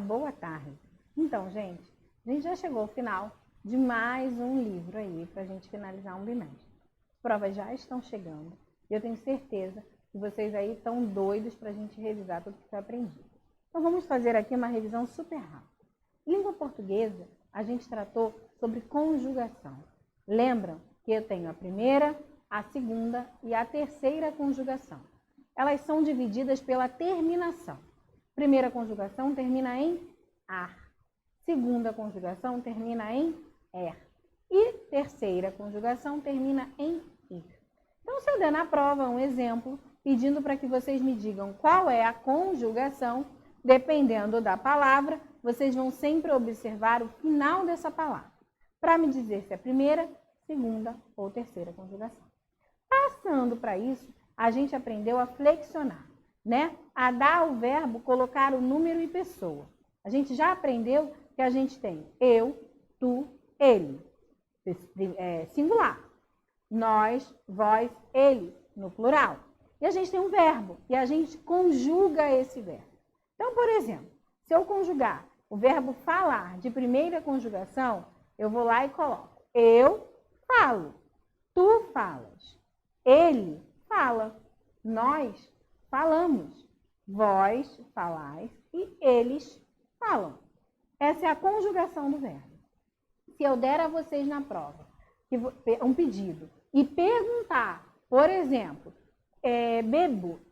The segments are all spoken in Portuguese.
boa tarde. Então, gente, a gente já chegou ao final de mais um livro aí para a gente finalizar um bimestre. As provas já estão chegando e eu tenho certeza que vocês aí estão doidos para a gente revisar tudo que foi aprendido. Então, vamos fazer aqui uma revisão super rápida. Língua portuguesa, a gente tratou sobre conjugação. Lembram que eu tenho a primeira, a segunda e a terceira conjugação. Elas são divididas pela terminação. Primeira conjugação termina em ar. Segunda conjugação termina em er. E terceira conjugação termina em ir. Então, se eu der na prova um exemplo, pedindo para que vocês me digam qual é a conjugação, dependendo da palavra, vocês vão sempre observar o final dessa palavra, para me dizer se é primeira, segunda ou terceira conjugação. Passando para isso, a gente aprendeu a flexionar, né? A dar ao verbo, colocar o número e pessoa. A gente já aprendeu que a gente tem eu, tu, ele, singular. Nós, vós, eles, no plural. E a gente tem um verbo, e a gente conjuga esse verbo. Então, por exemplo, se eu conjugar o verbo falar de primeira conjugação, eu vou lá e coloco eu falo, tu falas, ele fala, nós falamos, vós falais e eles falam. Essa é a conjugação do verbo. Se eu der a vocês na prova um pedido e perguntar, por exemplo,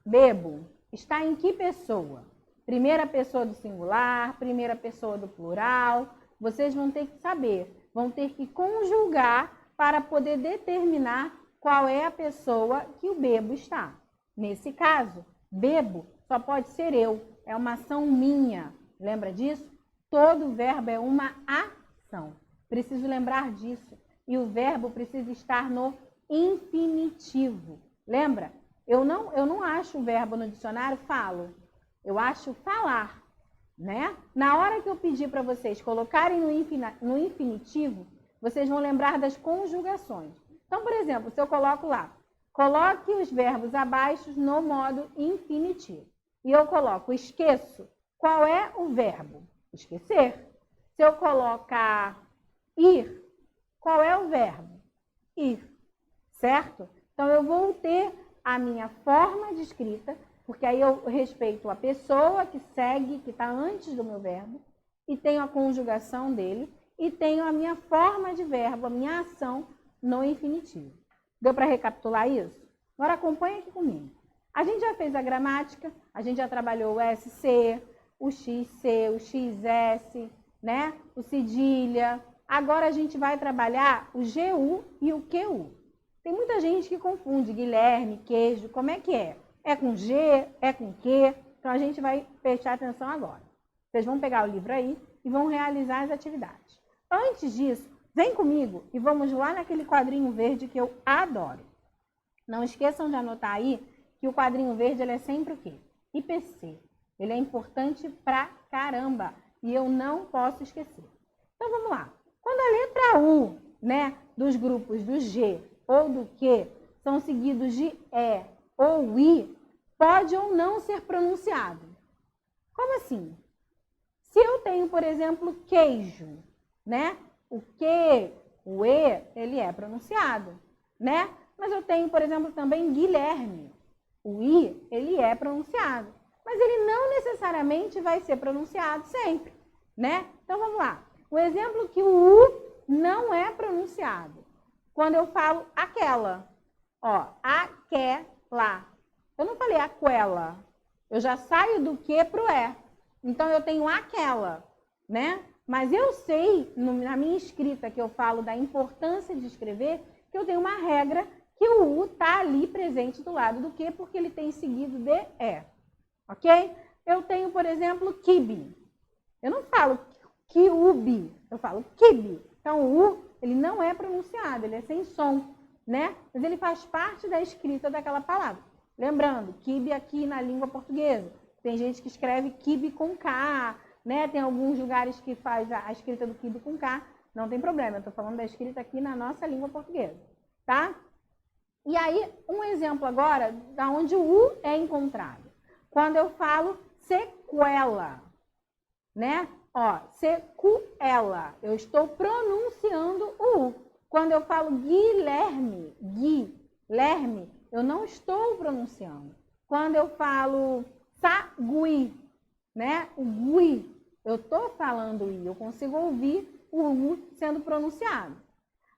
bebo está em que pessoa? Primeira pessoa do singular, primeira pessoa do plural. Vocês vão ter que saber, vão ter que conjugar para poder determinar qual é a pessoa que o bebo está. Nesse caso, bebo só pode ser eu, é uma ação minha. Lembra disso? Todo verbo é uma ação. Preciso lembrar disso. E o verbo precisa estar no infinitivo. Lembra? Eu não acho o verbo no dicionário falo. Eu acho falar, né? Na hora que eu pedir para vocês colocarem no infinitivo, vocês vão lembrar das conjugações. Então, por exemplo, se eu coloco lá, coloque os verbos abaixo no modo infinitivo. E eu coloco esqueço, qual é o verbo? Esquecer. Se eu colocar ir, qual é o verbo? Ir, certo? Então, eu vou ter a minha forma de escrita, porque aí eu respeito a pessoa que segue, que está antes do meu verbo, e tenho a conjugação dele, e tenho a minha forma de verbo, a minha ação no infinitivo. Deu para recapitular isso? Agora acompanha aqui comigo. A gente já fez a gramática, a gente já trabalhou o SC, o XC, o XS, né? O cedilha. Agora a gente vai trabalhar o GU e o QU. Tem muita gente que confunde Guilherme, queijo, como é que é? É com G, é com Q? Então, a gente vai prestar atenção agora. Vocês vão pegar o livro aí e vão realizar as atividades. Antes disso, vem comigo e vamos lá naquele quadrinho verde que eu adoro. Não esqueçam de anotar aí que o quadrinho verde ele é sempre o quê? IPC. Ele é importante pra caramba e eu não posso esquecer. Então, vamos lá. Quando a letra U, né, dos grupos do G ou do Q são seguidos de E ou I, pode ou não ser pronunciado. Como assim? Se eu tenho, por exemplo, queijo, né? O Q, o E, ele é pronunciado, né? Mas eu tenho, por exemplo, também Guilherme. O I, ele é pronunciado. Mas ele não necessariamente vai ser pronunciado sempre, né? Então, vamos lá. O exemplo que o U não é pronunciado. Quando eu falo aquela. Ó, aquela. Eu não falei aquela. Eu já saio do que para o é. Então, eu tenho aquela, né? Mas eu sei, na minha escrita, que eu falo da importância de escrever, que eu tenho uma regra que o U está ali presente do lado do que, porque ele tem seguido de é. Ok? Eu tenho, por exemplo, kibe. Eu não falo kiubi, eu falo kibe. Então, o U, ele não é pronunciado, ele é sem som, né? Mas ele faz parte da escrita daquela palavra. Lembrando, kibe aqui na língua portuguesa. Tem gente que escreve kibe com K, né? Tem alguns lugares que faz a escrita do kibe com K. Não tem problema, eu estou falando da escrita aqui na nossa língua portuguesa, tá? E aí, um exemplo agora, da onde o U é encontrado. Quando eu falo sequela, né? Ó, sequela, eu estou pronunciando o U. Quando eu falo Guilherme, Guilherme, eu não estou pronunciando. Quando eu falo sagui, né? O gui, eu estou falando I, eu consigo ouvir o U sendo pronunciado.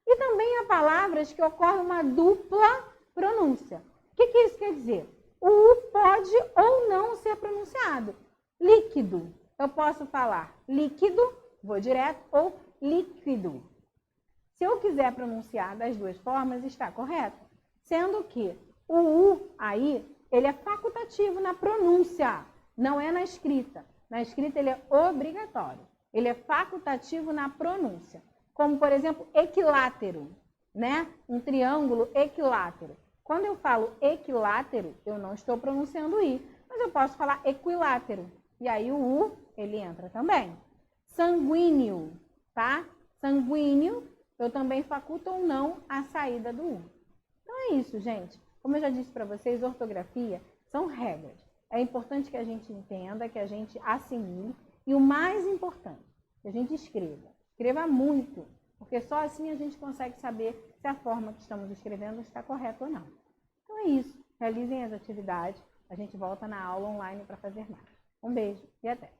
E também há palavras que ocorre uma dupla pronúncia. O que isso quer dizer? O U pode ou não ser pronunciado. Líquido, eu posso falar líquido, vou direto, ou líquido. Se eu quiser pronunciar das duas formas, está correto. Sendo que o U aí, ele é facultativo na pronúncia, não é na escrita. Na escrita ele é obrigatório. Ele é facultativo na pronúncia. Como, por exemplo, equilátero, né? Um triângulo equilátero. Quando eu falo equilátero, eu não estou pronunciando I, mas eu posso falar equilátero. E aí o U, ele entra também. Sanguíneo, tá? Sanguíneo, eu também faculto ou não a saída do U. Então é isso, gente. Como eu já disse para vocês, ortografia são regras. É importante que a gente entenda, que a gente assimile. E o mais importante, que a gente escreva. Escreva muito, porque só assim a gente consegue saber se a forma que estamos escrevendo está correta ou não. Então é isso. Realizem as atividades. A gente volta na aula online para fazer mais. Um beijo e até!